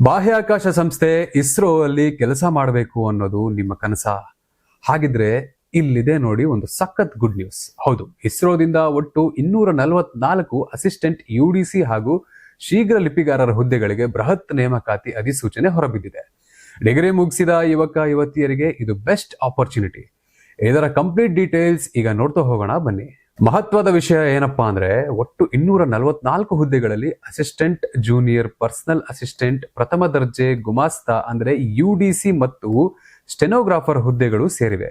ಬಾಹ್ಯಾಕಾಶ ಸಂಸ್ಥೆ ಇಸ್ರೋ ಅಲ್ಲಿ ಕೆಲಸ ಮಾಡಬೇಕು ಅನ್ನೋದು ನಿಮ್ಮ ಕನಸ? ಹಾಗಿದ್ರೆ ಇಲ್ಲಿದೆ ನೋಡಿ ಒಂದು ಸಖತ್ ಗುಡ್ ನ್ಯೂಸ್. ಹೌದು, ಇಸ್ರೋದಿಂದ ಒಟ್ಟು 244 ಅಸಿಸ್ಟೆಂಟ್ ಯುಡಿಸಿ ಹಾಗೂ ಶೀಘ್ರ ಲಿಪಿಗಾರರ ಹುದ್ದೆಗಳಿಗೆ ಬೃಹತ್ ನೇಮಕಾತಿ ಅಧಿಸೂಚನೆ ಹೊರಬಿದ್ದಿದೆ. ಡಿಗ್ರಿ ಮುಗಿಸಿದ ಯುವಕ ಯುವತಿಯರಿಗೆ ಇದು ಬೆಸ್ಟ್ ಆಪರ್ಚುನಿಟಿ. ಇದರ ಕಂಪ್ಲೀಟ್ ಡೀಟೇಲ್ಸ್ ಈಗ ನೋಡ್ತಾ ಹೋಗೋಣ ಬನ್ನಿ. ಮಹತ್ವದ ವಿಷಯ ಏನಪ್ಪಾ ಅಂದ್ರೆ, ಒಟ್ಟು 244 ಹುದ್ದೆಗಳಲ್ಲಿ ಅಸಿಸ್ಟೆಂಟ್, ಜೂನಿಯರ್, ಪರ್ಸನಲ್ ಅಸಿಸ್ಟೆಂಟ್, ಪ್ರಥಮ ದರ್ಜೆ ಗುಮಾಸ್ತ ಅಂದ್ರೆ ಯುಡಿಸಿ ಮತ್ತು ಸ್ಟೆನೋಗ್ರಾಫರ್ ಹುದ್ದೆಗಳು ಸೇರಿವೆ.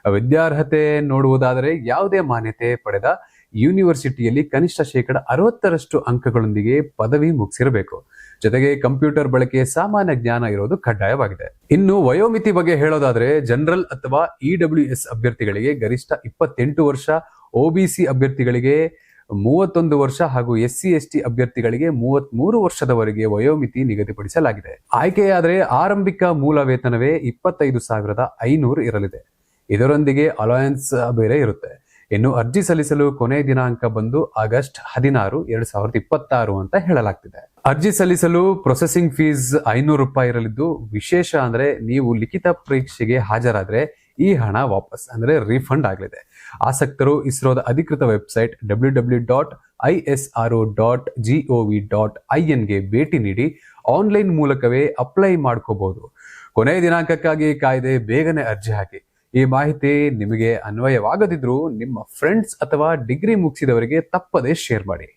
ವಿದ್ಯಾರ್ಹತೆ ನೋಡುವುದಾದರೆ ಯಾವುದೇ ಮಾನ್ಯತೆ ಪಡೆದ ಯೂನಿವರ್ಸಿಟಿಯಲ್ಲಿ ಕನಿಷ್ಠ 60% ಅಂಕಗಳೊಂದಿಗೆ ಪದವಿ ಮುಗಿಸಿರಬೇಕು. ಜೊತೆಗೆ ಕಂಪ್ಯೂಟರ್ ಬಳಕೆ ಸಾಮಾನ್ಯ ಜ್ಞಾನ ಇರೋದು ಕಡ್ಡಾಯವಾಗಿದೆ. ಇನ್ನು ವಯೋಮಿತಿ ಬಗ್ಗೆ ಹೇಳೋದಾದ್ರೆ, ಜನರಲ್ ಅಥವಾ EWS ಅಭ್ಯರ್ಥಿಗಳಿಗೆ ಗರಿಷ್ಠ 28 ವರ್ಷ, OBC ಅಭ್ಯರ್ಥಿಗಳಿಗೆ 31 ವರ್ಷ ಹಾಗೂ SC/ST ಅಭ್ಯರ್ಥಿಗಳಿಗೆ 33 ವರ್ಷದವರೆಗೆ ವಯೋಮಿತಿ ನಿಗದಿಪಡಿಸಲಾಗಿದೆ. ಆಯ್ಕೆಯಾದರೆ ಆರಂಭಿಕ ಮೂಲ ವೇತನವೇ 25,500 ಇರಲಿದೆ. ಇದರೊಂದಿಗೆ ಅಲೋಯನ್ಸ್ ಬೇರೆ ಇರುತ್ತೆ. ಇನ್ನು ಅರ್ಜಿ ಸಲ್ಲಿಸಲು ಕೊನೆಯ ದಿನಾಂಕ ಬಂದು ಆಗಸ್ಟ್ 16, 2026 ಅಂತ ಹೇಳಲಾಗ್ತಿದೆ. ಅರ್ಜಿ ಸಲ್ಲಿಸಲು ಪ್ರೊಸೆಸಿಂಗ್ ಫೀಸ್ 500 ರೂಪಾಯಿ ಇರಲಿದ್ದು, ವಿಶೇಷ ಅಂದ್ರೆ ನೀವು ಲಿಖಿತ ಪರೀಕ್ಷೆಗೆ ಹಾಜರಾದ್ರೆ ಈ ಹಣ ವಾಪಸ್ ಅಂದ್ರೆ ರೀಫಂಡ್ ಆಗಲಿದೆ. ಆಸಕ್ತರು ಇಸ್ರೋದ ಅಧಿಕೃತ ವೆಬ್ಸೈಟ್ www.isro.gov.in ಗೆ ಭೇಟಿ ನೀಡಿ ಆನ್ಲೈನ್ ಮೂಲಕವೇ ಅಪ್ಲೈ ಮಾಡ್ಕೋಬಹುದು. ಕೊನೆಯ ದಿನಾಂಕಕ್ಕಾಗಿ ಕಾಯ್ದೆ, ಬೇಗನೆ ಅರ್ಜಿ ಹಾಕಿ. ಈ ಮಾಹಿತಿ ನಿಮಗೆ ಅನ್ವಯವಾಗದಿದ್ರೂ ನಿಮ್ಮ ಫ್ರೆಂಡ್ಸ್ ಅಥವಾ ಡಿಗ್ರಿ ಮುಗಿಸಿದವರಿಗೆ ತಪ್ಪದೇ ಶೇರ್ ಮಾಡಿ.